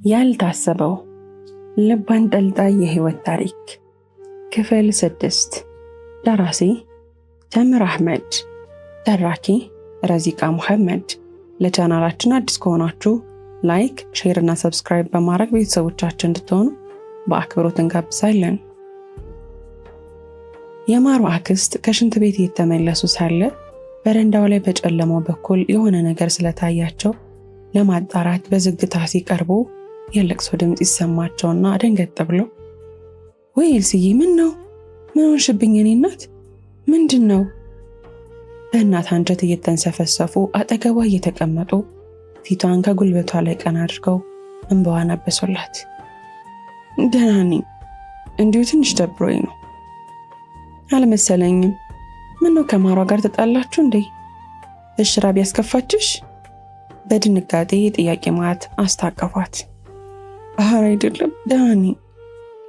ያልታሰበው ልብ አንጠልጣይ የህይወት ታሪክ ክፍል 6 ደራሲ ተምር አህመድ፣ ተራኪ ረዚቃ መሐመድ። ለቻናላችን አዲስ ከሆናችሁ ላይክ፣ ሼር እና ሰብስክራይብ በማድረግ ቤተሰቦቻችን እንድትሆኑ በአክብሮት እንጋብዛለን። የማሩ አክስት ከሽንት ቤት እየተመለሱ ሳለ በረንዳው ላይ በጨለማው በኩል የሆነ ነገር ስለታያቸው ለማጣራት በዝግታ ሲቀርቡ የለቅሶ ድምጽ ይሰማቸውና ደንገጥ ብለው ወይ ኤልሲዬ፣ ምን ነው? ምን ሆንሽብኝ? የኔ እናት ምንድን ነው? በእናት አንጀት እየተንሰፈሰፉ አጠገቧ እየተቀመጡ ፊቷን ከጉልበቷ ላይ ቀና አድርገው እንባዋን አበሱላት። ደህና ነኝ፣ እንዲሁ ትንሽ ደብሮኝ ነው። አልመሰለኝም። ምን ነው ከማሯ ጋር ተጣላችሁ እንዴ? እሽራብ ያስከፋችሽ? በድንጋጤ ጥያቄ ማት አስታቀፏት። ባህር አይደለም፣ ደህና ነኝ።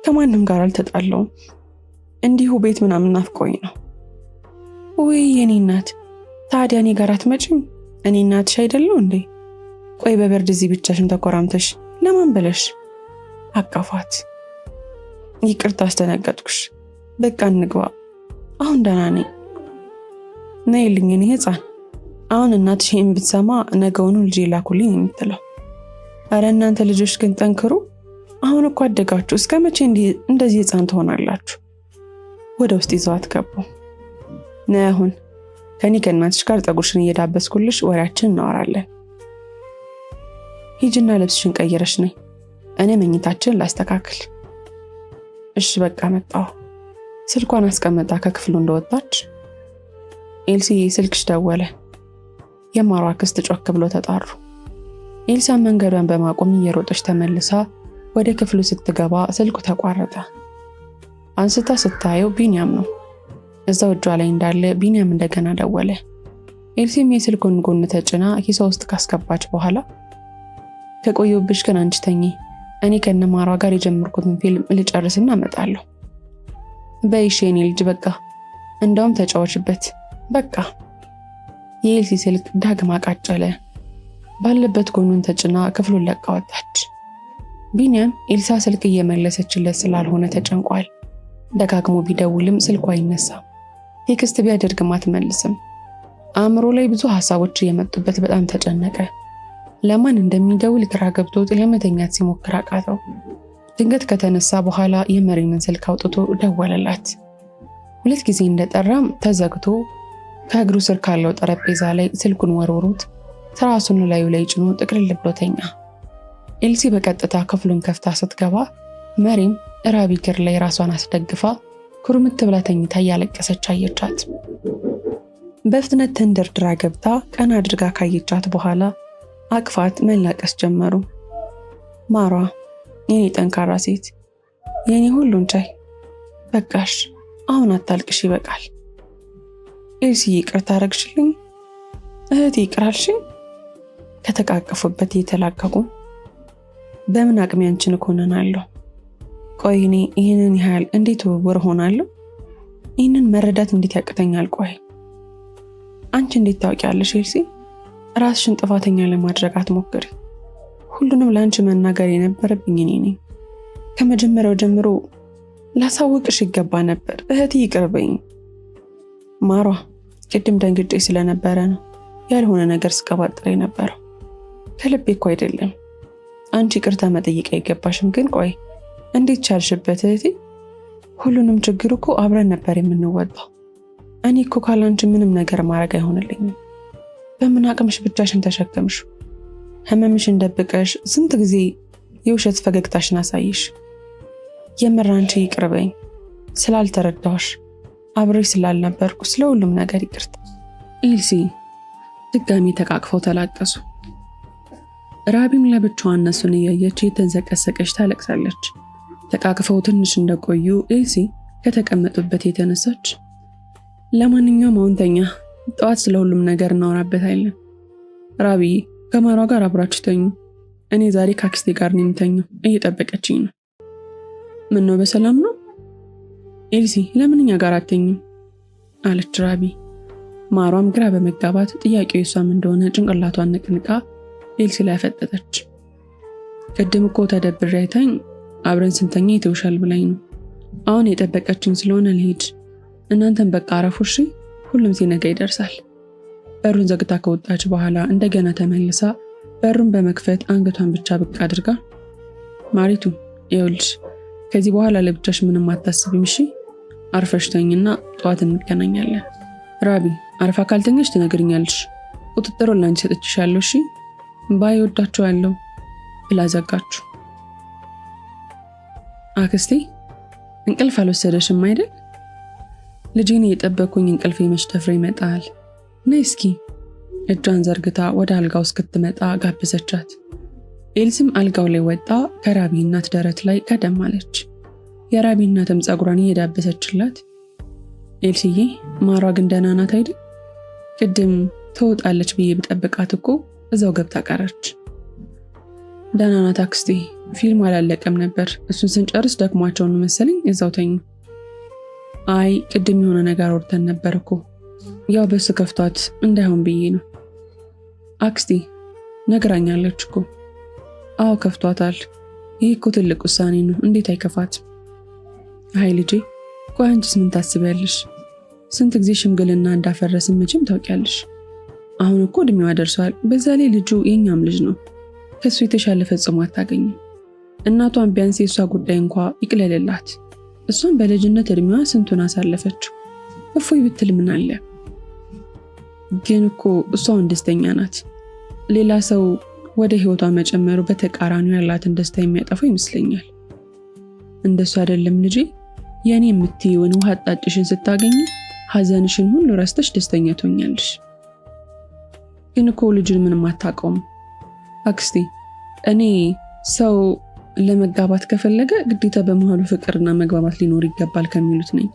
ከማንም ጋር አልተጣላውም። እንዲሁ ቤት ምናምን ናፍቆኝ ነው። ወይ የኔ እናት፣ ታዲያ እኔ ጋር አትመጪም? እኔ እናትሽ አይደለሁ እንዴ? ቆይ በበርድ እዚህ ብቻሽን ተኮራምተሽ ለማን ብለሽ? አቀፏት። ይቅርታ አስደነገጥኩሽ። በቃ እንግባ። አሁን ደህና ነኝ። ነይልኝ እኔ ሕፃን። አሁን እናትሽ ይህን ብትሰማ ነገውኑ ልጄ ላኩልኝ የምትለው። አረ እናንተ ልጆች ግን ጠንክሩ። አሁን እኮ አደጋችሁ። እስከ መቼ እንደዚህ ሕፃን ትሆናላችሁ? ወደ ውስጥ ይዘዋት ገቡ። ነይ አሁን ከኔ ከእናትሽ ጋር ፀጉርሽን እየዳበስኩልሽ ወሬያችን እናወራለን። ሂጂና ልብስሽን ቀይረሽ ነይ፣ እኔ መኝታችን ላስተካክል። እሺ በቃ መጣሁ። ስልኳን አስቀምጣ ከክፍሉ እንደወጣች ኤልሲ ስልክሽ ደወለ። የማሩ አክስት ጮክ ብሎ ተጣሩ። ኤልሳ መንገዷን በማቆም እየሮጠች ተመልሳ ወደ ክፍሉ ስትገባ ስልኩ ተቋረጠ። አንስታ ስታየው ቢኒያም ነው። እዛው እጇ ላይ እንዳለ ቢኒያም እንደገና ደወለ። ኤልሲም የስልኩን ጎን ተጭና ኪሷ ውስጥ ካስገባች በኋላ ከቆየሁብሽ ግን አንቺ ተኚ፣ እኔ ከነማሯ ጋር የጀመርኩትን ፊልም ልጨርስና እመጣለሁ። በይሽ የኔ ልጅ በቃ እንደውም ተጫወችበት በቃ። የኤልሲ ስልክ ዳግም አቃጨለ። ባለበት ጎኑን ተጭና ክፍሉን ለቃ ወጣች። ቢኒያም ኤልሳ ስልክ እየመለሰችለት ስላልሆነ ተጨንቋል። ደጋግሞ ቢደውልም ስልኩ አይነሳም። ቴክስት ቢያደርግም አትመልስም። አእምሮ ላይ ብዙ ሐሳቦች እየመጡበት በጣም ተጨነቀ። ለማን እንደሚደውል ግራ ገብቶት ለመተኛት ሲሞክር አቃተው። ድንገት ከተነሳ በኋላ የመሪንን ስልክ አውጥቶ ደወለላት። 2 ጊዜ እንደጠራም ተዘግቶ ከእግሩ ስር ካለው ጠረጴዛ ላይ ስልኩን ወርውሩት ትራሱን ላዩ ላይ ጭኖ ጥቅልል ብሎ ተኛ። ኤልሲ በቀጥታ ክፍሉን ከፍታ ስትገባ መሪም ራቢ እግር ላይ ራሷን አስደግፋ ኩርምት ብላ ተኝታ እያለቀሰች አየቻት። በፍጥነት ተንደርድራ ገብታ ቀና አድርጋ ካየቻት በኋላ አቅፋት መላቀስ ጀመሩ። ማሯ፣ የኔ ጠንካራ ሴት፣ የኔ ሁሉን ቻይ፣ በቃሽ፣ አሁን አታልቅሽ፣ ይበቃል። ኤልሲ ይቅርታ አረግሽልኝ? እህቴ ይቅራልሽኝ? ከተቃቀፉበት የተላቀቁ በምን አቅሜ አንቺን እኮንናለሁ? ቆይ እኔ ይህንን ያህል እንዴት ውር ሆናለሁ? ይህንን መረዳት እንዴት ያቅተኛል? ቆይ አንቺ እንዴት ታውቂያለሽ ኤልሲ? ራስሽን ጥፋተኛ ለማድረግ አትሞክሪ። ሁሉንም ለአንቺ መናገር የነበረብኝ እኔ ነኝ። ከመጀመሪያው ጀምሮ ላሳውቅሽ ይገባ ነበር። እህቴ ይቅርበኝ። ማሯ፣ ቅድም ደንግጬ ስለነበረ ነው ያልሆነ ነገር ስቀባጥር የነበረው። ከልቤ እኮ አይደለም። አንቺ ይቅርታ መጠየቅ አይገባሽም። ግን ቆይ እንዴት ቻልሽበት እህቴ? ሁሉንም ችግር እኮ አብረን ነበር የምንወጣው። እኔ እኮ ካላንቺ ምንም ነገር ማድረግ አይሆንልኝም። በምን አቅምሽ ብቻሽን ተሸከምሽ? ህመምሽን ደብቀሽ ስንት ጊዜ የውሸት ፈገግታሽን አሳይሽ። የምር አንቺ ይቅርበኝ። ስላልተረዳሁሽ፣ አብሬሽ ስላልነበርኩ ስለ ሁሉም ነገር ይቅርታ። ኤልሲ ድጋሚ ተቃቅፈው ተላቀሱ። ራቢም ለብቻዋ እነሱን እያየች የተንዘቀሰቀች ታለቅሳለች። ተቃቅፈው ትንሽ እንደቆዩ ኤልሲ ከተቀመጡበት የተነሳች፣ ለማንኛውም አሁን ተኛ፣ ጠዋት ስለ ሁሉም ነገር እናወራበታለን። ራቢ ከማሯ ጋር አብራችሁ ተኙ። እኔ ዛሬ ከአክስቴ ጋር ነው የምተኛው፣ እየጠበቀችኝ ነው። ምን ነው በሰላም ነው? ኤልሲ ለምን እኛ ጋር አትተኝም? አለች ራቢ። ማሯም ግራ በመጋባት ጥያቄው የሷም እንደሆነ ጭንቅላቷን ነቅንቃ ኤልሲ ላይ አፈጠጠች። ቅድም እኮ ተደብሬ አይታኝ አብረን ስንተኛ ይተውሻል ብላኝ ነው። አሁን የጠበቀችኝ ስለሆነ ልሄድ። እናንተም በቃ አረፉ እሺ? ሁሉም ሲነጋ ይደርሳል። በሩን ዘግታ ከወጣች በኋላ እንደገና ተመልሳ በሩን በመክፈት አንገቷን ብቻ ብቅ አድርጋ ማሪቱ ይኸውልሽ ከዚህ በኋላ ለብቻሽ ምንም አታስቢም እሺ? አርፈሽ ተኝና ጠዋት እንገናኛለን። ራቢ አርፋ ካልተኛሽ ትነግሪኛለሽ። ቁጥጥሩን ላንቺ ሰጥቼሻለሁ እሺ? ባይ ወዳችኋለሁ ብላ ዘጋችሁ። አክስቴ እንቅልፍ አልወሰደሽም አይደል? ልጄን እየጠበኩኝ እንቅልፍ መች ደፍሮ ይመጣል። ነይ እስኪ። እጇን ዘርግታ ወደ አልጋው እስክትመጣ ጋበዘቻት። ኤልሲም አልጋው ላይ ወጣ ከራቢ እናት ደረት ላይ ቀደም አለች። የራቢ እናትም ጸጉሯን እየዳበሰችላት ኤልሲዬ ማሯ ግን ደህና ናት አይደል? ቅድም ትወጣለች ብዬ ብጠብቃት እኮ እዛው ገብታ ቀረች። ደህና ናት አክስቴ፣ ፊልም አላለቀም ነበር። እሱን ስንጨርስ ደክሟቸው ነው መሰለኝ እዛው ተኙ። አይ ቅድም የሆነ ነገር ወርተን ነበር እኮ ያው በሱ ከፍቷት እንዳይሆን ብዬ ነው። አክስቴ ነግራኛለች እኮ። አዎ ከፍቷታል። ይህ እኮ ትልቅ ውሳኔ ነው፣ እንዴት አይከፋት? አይ ልጄ ቆይ አንቺስ ምን ታስቢያለሽ? ስንት ጊዜ ሽምግልና እንዳፈረስን መቼም ታውቂያለሽ። አሁን እኮ እድሜዋ ደርሷል። በዛ ላይ ልጁ የኛም ልጅ ነው። ከሱ የተሻለ ፈጽሞ አታገኝም። እናቷን ቢያንስ የሷ ጉዳይ እንኳ ይቅለልላት። እሷን በልጅነት እድሜዋ ስንቱን አሳለፈችው። እፎይ ብትል ምን አለ? ግን እኮ እሷን ደስተኛ ናት። ሌላ ሰው ወደ ህይወቷ መጨመሩ በተቃራኒው ያላትን ደስታ የሚያጠፋው ይመስለኛል። እንደሱ አይደለም ልጄ። የኔ የምትይውን ውሃ አጣጭሽን ስታገኝ ሐዘንሽን ሁሉ ረስተሽ ደስተኛ ትሆኛለሽ። ግን እኮ ልጁን ምንም አታውቀውም አክስቴ። እኔ ሰው ለመጋባት ከፈለገ ግዴታ በመሃሉ ፍቅርና መግባባት ሊኖር ይገባል ከሚሉት ነኝ።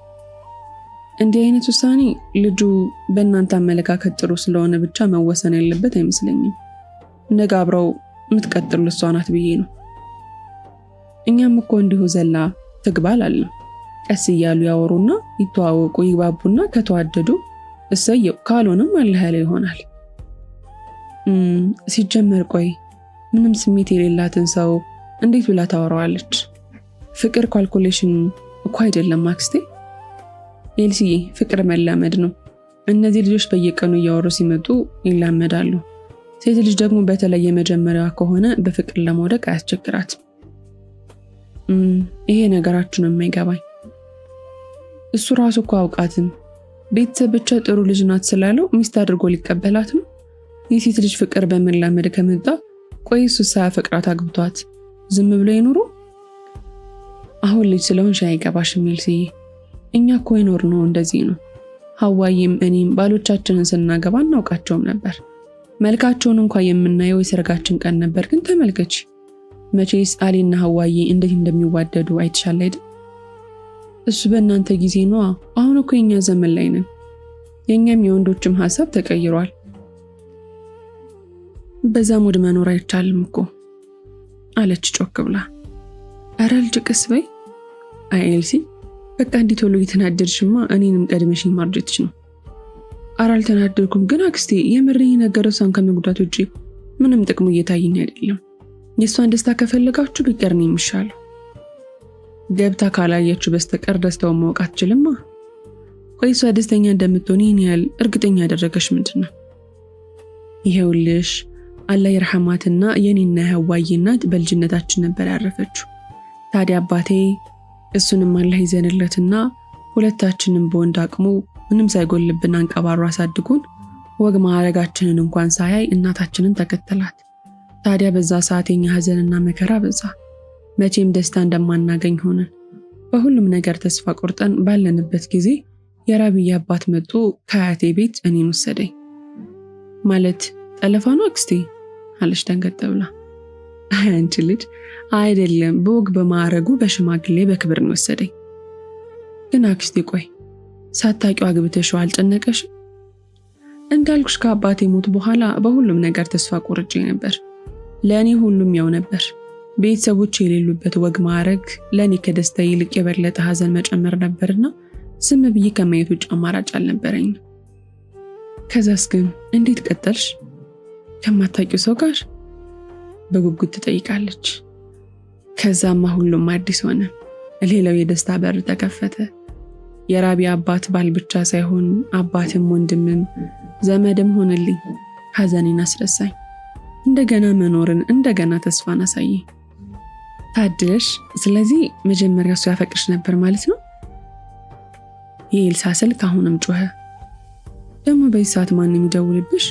እንዲህ አይነት ውሳኔ ልጁ በእናንተ አመለካከት ጥሩ ስለሆነ ብቻ መወሰን ያለበት አይመስለኝም። ነገ አብረው የምትቀጥሉ እሷ ናት ብዬ ነው። እኛም እኮ እንዲሁ ዘላ ትግባል አለ። ቀስ እያሉ ያወሩና ይተዋወቁ ይግባቡና ከተዋደዱ እሰየው፣ ካልሆነም አላህ ያለ ይሆናል። ሲጀመር ቆይ ምንም ስሜት የሌላትን ሰው እንዴት ብላ ታወራዋለች? ፍቅር ካልኩሌሽን እኮ አይደለም አክስቴ። ኤልሲዬ ፍቅር መላመድ ነው። እነዚህ ልጆች በየቀኑ እያወሩ ሲመጡ ይላመዳሉ። ሴት ልጅ ደግሞ በተለይ የመጀመሪያዋ ከሆነ በፍቅር ለመውደቅ አያስቸግራትም። ይሄ ነገራችሁ ነው የማይገባኝ። እሱ ራሱ እኮ አውቃትም ቤተሰብ ብቻ ጥሩ ልጅ ናት ስላለው ሚስት አድርጎ ሊቀበላት ነው። የሴት ልጅ ፍቅር በመላመድ ከመጣ ቆይ እሱ ሳያፈቅራት አግብቷት ዝም ብሎ ይኑሩ? አሁን ልጅ ስለሆንሽ አይገባሽም ኤልሲዬ። እኛ እኮ የኖርነው እንደዚህ ነው። ሐዋይም እኔም ባሎቻችንን ስናገባ እናውቃቸውም ነበር። መልካቸውን እንኳን የምናየው የሰርጋችን ቀን ነበር። ግን ተመልከች መቼስ አሊና ሐዋይ እንዴት እንደሚዋደዱ አይተሻል አይደል? እሱ በእናንተ ጊዜ ነው። አሁን እኮ የኛ ዘመን ላይ ነን። የኛም የወንዶችም ሐሳብ ተቀይሯል። በዛ ሙድ መኖር አይቻልም እኮ አለች ጮክ ብላ። ኧረ ልጅ ቀስ በይ። አይ ኤልሲ በቃ እንዲህ ቶሎ እየተናደድሽማ እኔንም ቀድመሽኝ ማርጀትሽ ነው። ኧረ አልተናደድኩም፣ ግን አክስቴ የምርኝ ነገር እሷን ከመጉዳት ውጪ ምንም ጥቅሙ እየታየኝ አይደለም። የእሷን ደስታ ከፈለጋችሁ ቢቀር ነው የሚሻለው። ገብታ ካላየችው በስተቀር ደስታውን ማወቅ አትችልማ። ቆይ እሷ ደስተኛ እንደምትሆን ይህን ያህል እርግጠኛ ያደረገሽ ምንድን ነው? ይሄውልሽ አላህ ይርሐማትና የኔና የሐዋይ እናት በልጅነታችን ነበር ያረፈችው። ታዲያ አባቴ እሱንም አላህ ይዘንለትና ሁለታችንም በወንድ አቅሙ ምንም ሳይጎልብን አንቀባሮ አሳድጎን ወግ ማዕረጋችንን እንኳን ሳያይ እናታችንን ተከተላት። ታዲያ በዛ ሰዓት የኛ ሐዘንና መከራ በዛ። መቼም ደስታ እንደማናገኝ ሆነን በሁሉም ነገር ተስፋ ቆርጠን ባለንበት ጊዜ የራቢያ አባት መጡ ከአያቴ ቤት እኔን ወሰደኝ። ማለት ጠለፋ ነው አክስቴ አለች ደንገጥ ብላ። አንቺ ልጅ አይደለም፣ በወግ በማዕረጉ በሽማግሌ በክብር ነው ወሰደኝ። ግን አክስቴ ቆይ ሳታውቂው አግብተሽው አልጨነቀሽ? እንዳልኩሽ ከአባቴ ሞት በኋላ በሁሉም ነገር ተስፋ ቆርጬ ነበር። ለእኔ ሁሉም ያው ነበር። ቤተሰቦች የሌሉበት ወግ ማዕረግ ለእኔ ከደስታ ይልቅ የበለጠ ሐዘን መጨመር ነበርና ዝም ብዬ ከማየት ውጭ አማራጭ አልነበረኝም። ከዛስ ግን እንዴት ቀጠልሽ? ከማታውቂው ሰው ጋር? በጉጉት ትጠይቃለች። ከዛማ ሁሉም አዲስ ሆነ። ሌላው የደስታ በር ተከፈተ። የራቢ አባት ባል ብቻ ሳይሆን አባትም ወንድምም ዘመድም ሆነልኝ። ሐዘኔን አስረሳኝ። እንደገና መኖርን እንደገና ተስፋን አሳየኝ። ታድለሽ። ስለዚህ መጀመሪያ እሱ ያፈቅርሽ ነበር ማለት ነው? የኤልሳ ስልክ አሁንም ጮኸ። ደግሞ በዚህ ሰዓት ማንም ይደውልብሽ?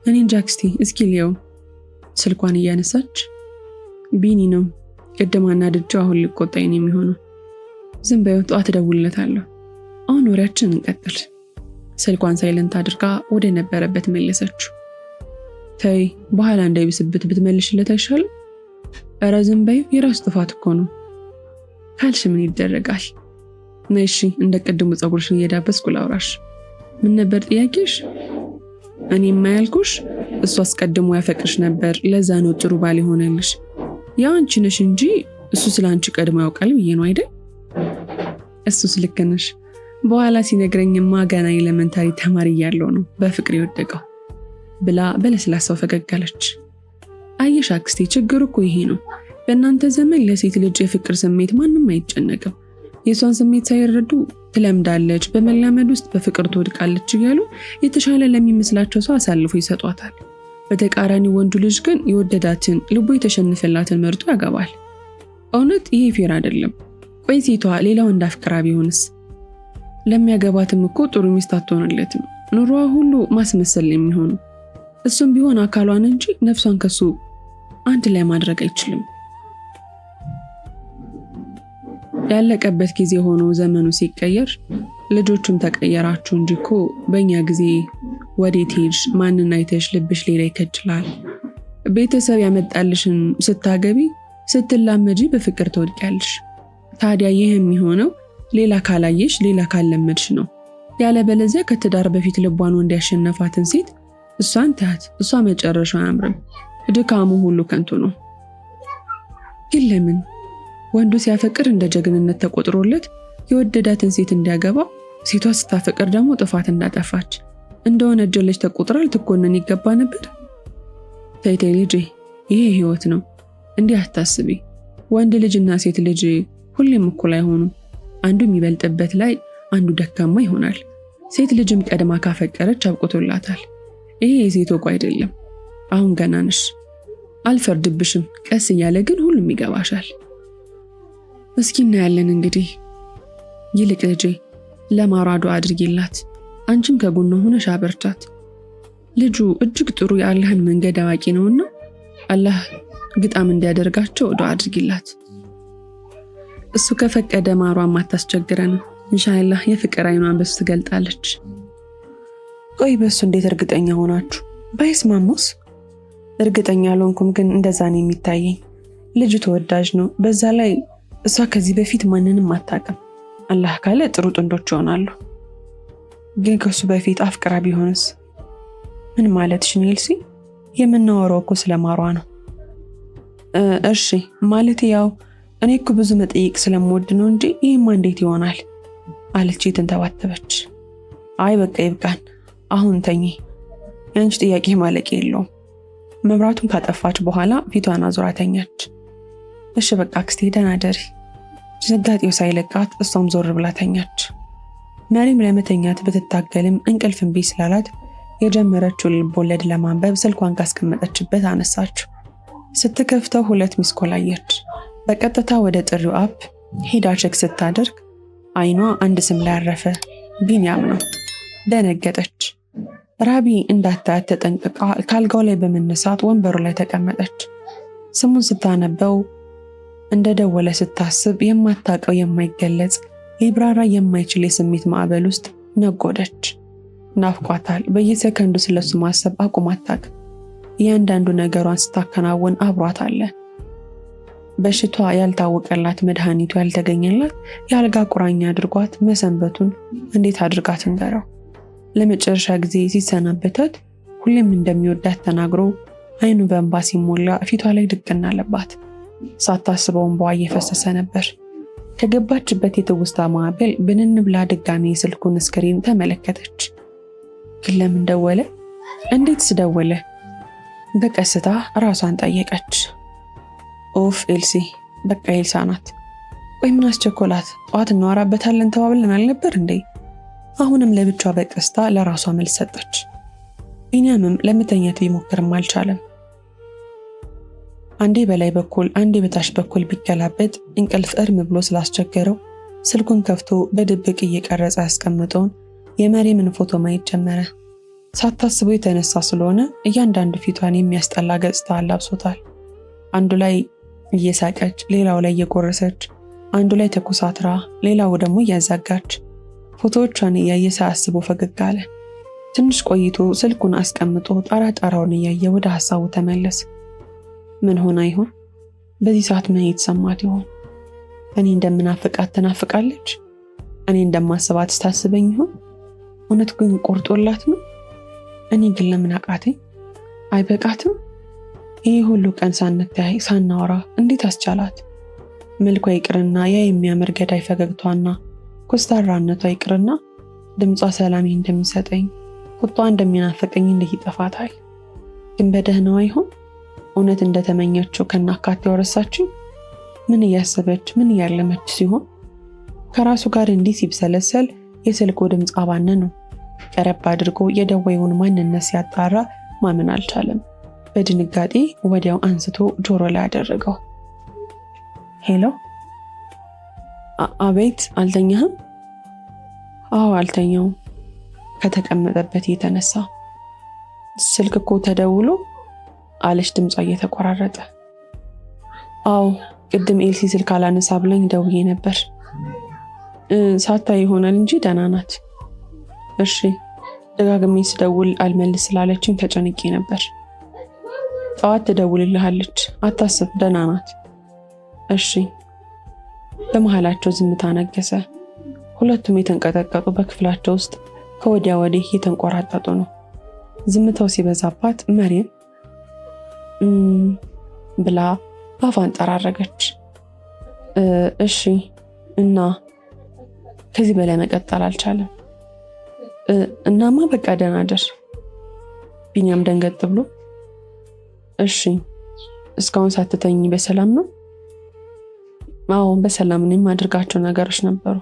እኔ እንጃ አክስቴ፣ እስኪ ልየው። ስልኳን እያነሳች ቢኒ ነው። ቅድም አናድጄው አሁን ሊቆጣኝ ነው የሚሆነው። ዝም በይው፣ ጠዋት እደውልለታለሁ። አሁን ወሬያችን እንቀጥል። ስልኳን ሳይለንት አድርጋ ወደ ነበረበት መለሰችው። ተይ፣ በኋላ እንዳይብስብት ብትመልሽለት አይሻልም? ኧረ ዝም በይው፣ የራሱ ጥፋት እኮ ነው ካልሽ ምን ይደረጋል? ነይ እሺ፣ እንደ ቅድሙ ፀጉርሽን እየዳበስኩ ላውራሽ። ምን ነበር ጥያቄሽ? እኔ የማያልኩሽ እሱ አስቀድሞ ያፈቅርሽ ነበር፣ ለዛ ነው ጥሩ ባል የሆነልሽ። ያው አንቺ ነሽ እንጂ እሱ ስለ አንቺ ቀድሞ ያውቃል ብዬ ነው አይደል? እሱስ ልክ ነሽ። በኋላ ሲነግረኝማ ገና ኤሌመንታሪ ተማሪ እያለሁ ነው በፍቅር የወደቀው ብላ በለስላሳው ፈገጋለች። አየሽ አክስቴ፣ ችግሩ እኮ ይሄ ነው። በእናንተ ዘመን ለሴት ልጅ የፍቅር ስሜት ማንም አይጨነቅም። የሷን ስሜት ሳይረዱ ትለምዳለች፣ በመላመድ ውስጥ በፍቅር ትወድቃለች እያሉ የተሻለ ለሚመስላቸው ሰው አሳልፎ ይሰጧታል። በተቃራኒ ወንዱ ልጅ ግን የወደዳትን ልቦ የተሸነፈላትን መርጦ ያገባል። እውነት ይሄ ፌር አይደለም። ቆይ ሴቷ ሌላ ወንድ አፍቅራ ቢሆንስ? ለሚያገባትም እኮ ጥሩ ሚስት አትሆንለትም። ኑሮዋ ሁሉ ማስመሰል የሚሆኑ እሱም ቢሆን አካሏን እንጂ ነፍሷን ከሱ አንድ ላይ ማድረግ አይችልም። ያለቀበት ጊዜ ሆኖ ዘመኑ ሲቀየር ልጆቹም ተቀየራችሁ እንጂ እኮ በእኛ ጊዜ ወዴት ሄድሽ? ማንን አይተሽ ልብሽ ሌላ ይከጅላል? ቤተሰብ ያመጣልሽን ስታገቢ ስትላመጂ በፍቅር ትወድቂያለሽ። ታዲያ ይህ የሚሆነው ሌላ ካላየሽ ሌላ ካለመድሽ ነው። ያለበለዚያ ከትዳር በፊት ልቧን ወንድ ያሸነፋትን ሴት እሷን ታያት፣ እሷ መጨረሻው አያምርም። ድካሙ ሁሉ ከንቱ ነው። ግን ለምን ወንዱ ሲያፈቅር እንደ ጀግንነት ተቆጥሮለት የወደዳትን ሴት እንዲያገባ፣ ሴቷ ስታፈቅር ደግሞ ጥፋት እንዳጠፋች እንደሆነ እጀለች ተቆጥራ ልትኮነን ይገባ ነበር? ተይ ተይ ልጄ፣ ይሄ ህይወት ነው። እንዲህ አታስቢ። ወንድ ልጅና ሴት ልጅ ሁሌም እኩል አይሆኑም። አንዱ የሚበልጥበት ላይ አንዱ ደካማ ይሆናል። ሴት ልጅም ቀድማ ካፈቀረች አብቆቶላታል። ይሄ የሴት ወግ አይደለም። አሁን ገና ነሽ፣ አልፈርድብሽም። ቀስ እያለ ግን ሁሉም ይገባሻል። እስኪ እናያለን እንግዲህ። ይልቅ ልጄ ለማራዶ አድርጊላት፣ አንቺም ከጎኗ ሆነሽ አበርቻት። ልጁ እጅግ ጥሩ የአላህን መንገድ አዋቂ ነውና አላህ ግጣም እንዲያደርጋቸው ዱዓ አድርጊላት። እሱ ከፈቀደ ማሯም አታስቸግረን። ኢንሻአላህ የፍቅር አይኗን በሱ ትገልጣለች። ቆይ በሱ እንዴት እርግጠኛ ሆናችሁ? ባይስማሙስ? እርግጠኛ አልሆንኩም፣ ግን እንደዛ ነው የሚታየኝ። ልጁ ተወዳጅ ነው። በዛ ላይ እሷ ከዚህ በፊት ማንንም አታውቅም። አላህ ካለ ጥሩ ጥንዶች ይሆናሉ። ግን ከሱ በፊት አፍቅራ ቢሆንስ? ምን ማለትሽ ነው ኤልሲ? የምናወራው እኮ ስለማሯ ነው። እሺ ማለት ያው እኔ እኮ ብዙ መጠየቅ ስለምወድ ነው እንጂ ይሄማ እንዴት ይሆናል አለች የተንተባተበች። አይ በቃ ይብቃን፣ አሁን ተኚ። ያንቺ ጥያቄ ማለቂያ የለውም። መብራቱን ካጠፋች በኋላ ፊቷን አዙራ ተኛች። እሺ በቃ አክስቴ ደህና ደሪ። ዘጋጤው ሳይለቃት እሷም ዞር ብላ ተኛች። መሪም ለመተኛት ብትታገልም እንቅልፍ እምቢ ስላላት የጀመረችው ልቦለድ ለማንበብ ስልኳን ካስቀመጠችበት አነሳችው። ስትከፍተው 2 ሚስኮል አየች። በቀጥታ ወደ ጥሪው አፕ ሄዳ ቼክ ስታደርግ አይኗ አንድ ስም ላይ አረፈ። ቢንያም ነው። ደነገጠች። ራቢ እንዳታያት ተጠንቅቃ ካልጋው ላይ በመነሳት ወንበሩ ላይ ተቀመጠች። ስሙን ስታነበው እንደደወለ ስታስብ የማታውቀው የማይገለጽ ሊብራራ የማይችል የስሜት ማዕበል ውስጥ ነጎደች። ናፍቋታል። በየሰከንዱ ስለሱ ማሰብ አቁም አታውቅም። እያንዳንዱ ነገሯን ስታከናውን አብሯት አለ። በሽቷ ያልታወቀላት መድኃኒቱ ያልተገኘላት የአልጋ ቁራኛ አድርጓት መሰንበቱን እንዴት አድርጋ ትንገረው? ለመጨረሻ ጊዜ ሲሰናበታት ሁሌም እንደሚወዳት ተናግሮ አይኑ በእንባ ሲሞላ ፊቷ ላይ ድቅና አለባት። ሳታስበው እንባዋ እየፈሰሰ ነበር። ከገባችበት የትውስታ ማዕበል ብንን ብላ ድጋሚ የስልኩን ስክሪን ተመለከተች። ግን ለምን ደወለ? እንዴትስ ደወለ? በቀስታ ራሷን ጠየቀች። ኦፍ ኤልሲ፣ በቃ ኤልሳ ናት። ቆይ ምን አስቸኮላት? ጠዋት እናወራበታለን ተባብለን አልነበር እንዴ? አሁንም ለብቻዋ በቀስታ ለራሷ መልስ ሰጠች። ቢንያምም ለመተኛት ቢሞክርም አልቻለም። አንዴ በላይ በኩል አንዴ በታች በኩል ቢገላበጥ እንቅልፍ እርም ብሎ ስላስቸገረው ስልኩን ከፍቶ በድብቅ እየቀረጸ ያስቀምጠውን የመሬምን ፎቶ ማየት ጀመረ። ሳታስበው የተነሳ ስለሆነ እያንዳንዱ ፊቷን የሚያስጠላ ገጽታ አላብሶታል። አንዱ ላይ እየሳቀች፣ ሌላው ላይ እየጎረሰች፣ አንዱ ላይ ተኮሳትራ፣ ሌላው ደግሞ እያዛጋች ፎቶዎቿን እያየ ሳያስበው ፈገግ አለ። ትንሽ ቆይቶ ስልኩን አስቀምጦ ጣራውን እያየ ወደ ሐሳቡ ተመለሰ። ምን ሆና ይሆን? በዚህ ሰዓት ምን የተሰማት ይሆን? እኔ እንደምናፍቃት ትናፍቃለች? እኔ እንደማስባት ታስበኝ ይሆን? እውነት ግን ቆርጦላት ነው? እኔ ግን ለምን አቃተኝ? አይበቃትም? ይህ ሁሉ ቀን ሳንተያይ ሳናወራ እንዴት አስቻላት? መልኳ ይቅርና ያ የሚያምር ገዳይ ፈገግቷና ኮስታራነቷ ይቅርና ድምጿ ሰላሜ እንደሚሰጠኝ ቁጣ እንደሚናፍቀኝ እንዴት ይጠፋታል? ግን በደህናዋ ይሆን? እውነት እንደተመኘችው ከናካቴው ረሳችኝ? ምን እያሰበች ምን እያለመች ሲሆን? ከራሱ ጋር እንዲህ ሲብሰለሰል የስልኩ ድምፅ አባነ ነው። ቀረብ አድርጎ የደዋዩን ማንነት ሲያጣራ ማመን አልቻለም። በድንጋጤ ወዲያው አንስቶ ጆሮ ላይ አደረገው። ሄሎ። አቤት። አልተኛህም? አዎ አልተኛውም። ከተቀመጠበት የተነሳ ስልክ እኮ ተደውሎ አለች ድምጿ እየተቆራረጠ። አዎ ቅድም ኤልሲ ስልክ አላነሳ ብለኝ ደውዬ ነበር። ሳታይ ይሆናል እንጂ ደህና ናት። እሺ ደጋግሜ ስደውል አልመልስ ስላለችኝ ተጨንቄ ነበር። ጠዋት ትደውልልሃለች፣ አታስብ፣ ደህና ናት። እሺ። በመሃላቸው ዝምታ ነገሰ። ሁለቱም የተንቀጠቀጡ በክፍላቸው ውስጥ ከወዲያ ወዲህ የተንቆራጠጡ ነው። ዝምታው ሲበዛባት መሬም ብላ አፏን ጠራረገች። እሺ እና ከዚህ በላይ መቀጠል አልቻለም። እናማ በቃ ደህና ደር። ቢንያም ደንገጥ ብሎ እሺ እስካሁን ሳትተኝ በሰላም ነው? አዎ በሰላም ነኝ። የማደርጋቸው ነገሮች ነበሩ።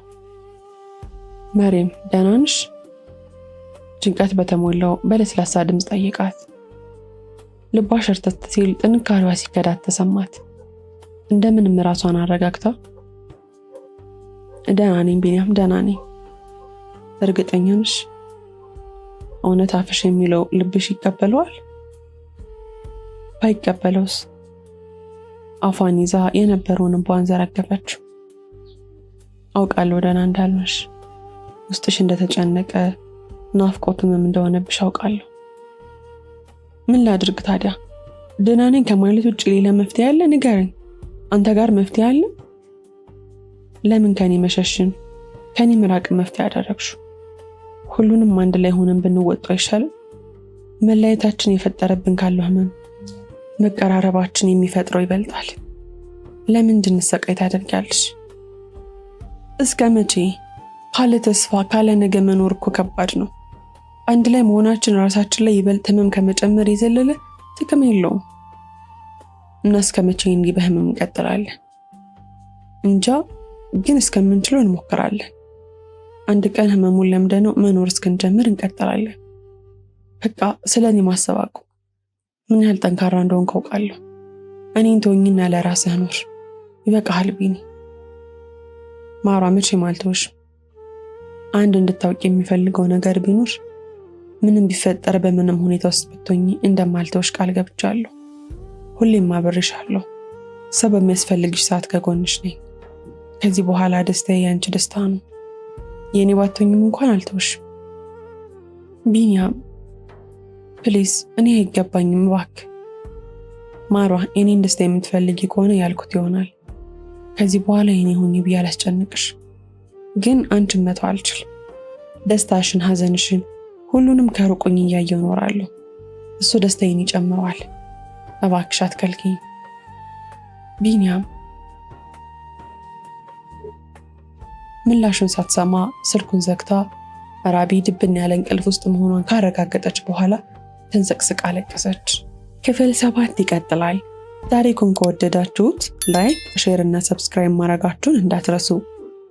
መሬም ደህና ነሽ? ጭንቀት በተሞላው በለስላሳ ድምፅ ጠይቃት። ልቧ ሸርተት ሲል ጥንካሬዋ ሲከዳት ተሰማት። እንደምንም ራሷን አረጋግታ ደህና ነኝ ቢንያም፣ ደህና ነኝ። እርግጠኛ ነሽ? እውነት አፍሽ የሚለው ልብሽ ይቀበለዋል? ባይቀበለውስ? አፏን ይዛ የነበረውን እንባዋን ዘረገፈችው። አውቃለሁ ደህና እንዳልሆንሽ፣ ውስጥሽ እንደተጨነቀ ናፍቆትም እንደሆነብሽ አውቃለሁ። ምን ላድርግ ታዲያ? ደህና ነኝ ከማለት ውጭ ሌላ መፍትሄ አለ? ንገረኝ። አንተ ጋር መፍትሄ አለ? ለምን ከኔ መሸሽን ከኔ ምራቅ መፍትሄ አደረግሽው? ሁሉንም አንድ ላይ ሆነን ብንወጣው አይሻልም? መለያየታችን የፈጠረብን ካለው ህመም መቀራረባችን የሚፈጥረው ይበልጣል። ለምን እንድንሰቃይ ታደርጊያለሽ? እስከ መቼ? ካለ ተስፋ ካለ ነገ መኖር እኮ ከባድ ነው። አንድ ላይ መሆናችን ራሳችን ላይ ይበልጥ ህመም ከመጨመር የዘለለ ጥቅም የለውም። እና እስከ መቼ እንዲህ በህመም እንቀጥላለን? እንጃ፣ ግን እስከምንችለው እንሞክራለን። አንድ ቀን ህመሙን ለምደነው መኖር እስክንጀምር እንቀጥላለን። በቃ ስለኔ ማሰብ አቁም። ምን ያህል ጠንካራ እንደሆንክ አውቃለሁ። እኔን ተወኝና ለራስህ ኖር። ይበቃሃል ቢኒ። ማሯ መቼም አልተውሽም። አንድ እንድታውቂ የሚፈልገው ነገር ቢኖር ምንም ቢፈጠር በምንም ሁኔታ ውስጥ ብትሆኚ እንደማልተውሽ ቃል ገብቻለሁ። ሁሌም አብሬሻለሁ። ሰው በሚያስፈልግሽ ሰዓት ከጎንሽ ነኝ። ከዚህ በኋላ ደስታዬ ያንቺ ደስታ ነው። የኔ ባትሆኝም እንኳን አልተውሽም። ቢኒያም ፕሊዝ፣ እኔ አይገባኝም እባክህ። ማሯ እኔን ደስታ የምትፈልጊ ከሆነ ያልኩት ይሆናል። ከዚህ በኋላ የኔ ሁኚ ብዬ አላስጨንቅሽ። ግን አንቺን መተው አልችልም። ደስታሽን፣ ሀዘንሽን ሁሉንም ከሩቁኝ እያየሁ እኖራለሁ። እሱ ደስታዬን ይጨምረዋል። እባክሽ አትከልኪኝ። ቢኒያም ምላሹን ሳትሰማ ስልኩን ዘግታ ራቢ ድብን ያለ እንቅልፍ ውስጥ መሆኗን ካረጋገጠች በኋላ ተንሰቅስቃ አለቀሰች። ክፍል 7 ይቀጥላል። ታሪኩን ከወደዳችሁት ላይክ፣ ሼር እና ሰብስክራይብ ማድረጋችሁን እንዳትረሱ።